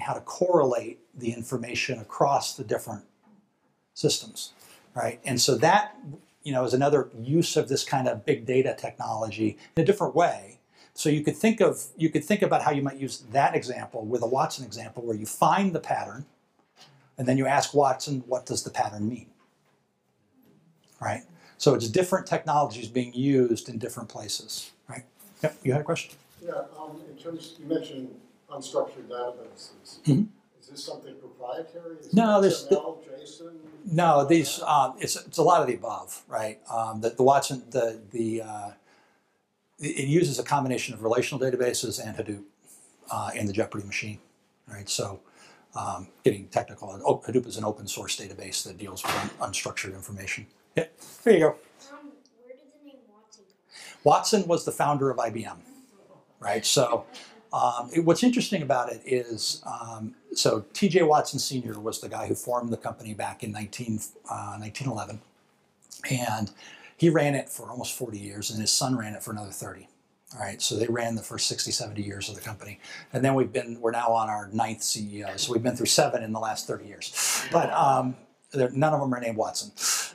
how to correlate the information across the different systems, right? And so that, is another use of this kind of big data technology in a different way. So you could think about how you might use that example with a Watson example, where you find the pattern, and then you ask Watson, what does the pattern mean, right? So it's different technologies being used in different places, right? Yep, you had a question? Yeah, in terms, you mentioned unstructured databases. Mm-hmm. Is this something proprietary? Is No, it XML, JSON? No, these it's a lot of the above, right? The Watson it uses a combination of relational databases and Hadoop in the Jeopardy machine, right? So getting technical, Hadoop is an open source database that deals with unstructured information. Yeah, there you go. Where did the name Watson come from? Watson was the founder of IBM, right? So what's interesting about it is, so T.J. Watson Sr. was the guy who formed the company back in 1911. And he ran it for almost 40 years, and his son ran it for another 30. All right, so they ran the first 60, 70 years of the company. And then we're now on our 9th CEO. So we've been through 7 in the last 30 years. But none of them are named Watson,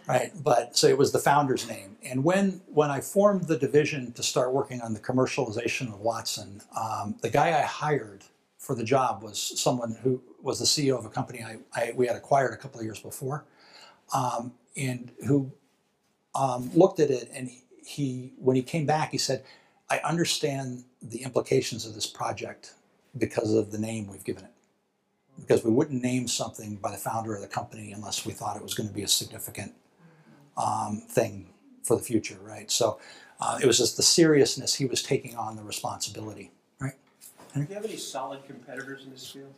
right? But so it was the founder's name. And when I formed the division to start working on the commercialization of Watson, the guy I hired for the job was someone who was the CEO of a company we had acquired a couple of years before, and who looked at it, and when he came back, he said, I understand the implications of this project because of the name we've given it. Because we wouldn't name something by the founder of the company unless we thought it was going to be a significant thing for the future, right? So it was just the seriousness he was taking on the responsibility, right? Do you have any solid competitors in this field?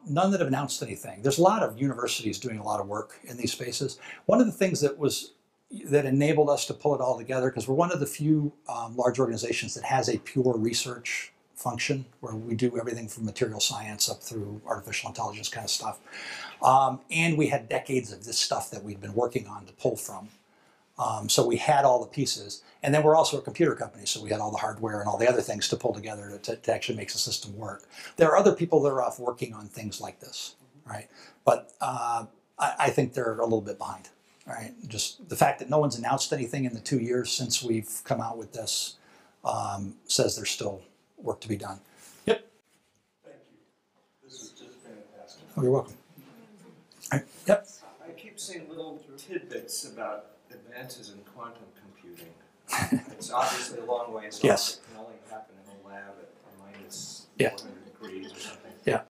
None that have announced anything. There's a lot of universities doing a lot of work in these spaces. One of the things that enabled us to pull it all together, because we're one of the few large organizations that has a pure research function, where we do everything from material science up through artificial intelligence kind of stuff. And we had decades of this stuff that we'd been working on to pull from. So we had all the pieces. And then we're also a computer company, so we had all the hardware and all the other things to pull together to actually make the system work. There are other people that are off working on things like this, right? But I think they're a little bit behind. All right, just the fact that no one's announced anything in the 2 years since we've come out with this says there's still work to be done. Yep. Thank you. This is just fantastic. Oh, you're welcome. All right. Yep. I keep seeing little tidbits about advances in quantum computing. It's obviously a long ways off. Yes. It can only happen in a lab at minus Yeah. 400 degrees or something. Yeah.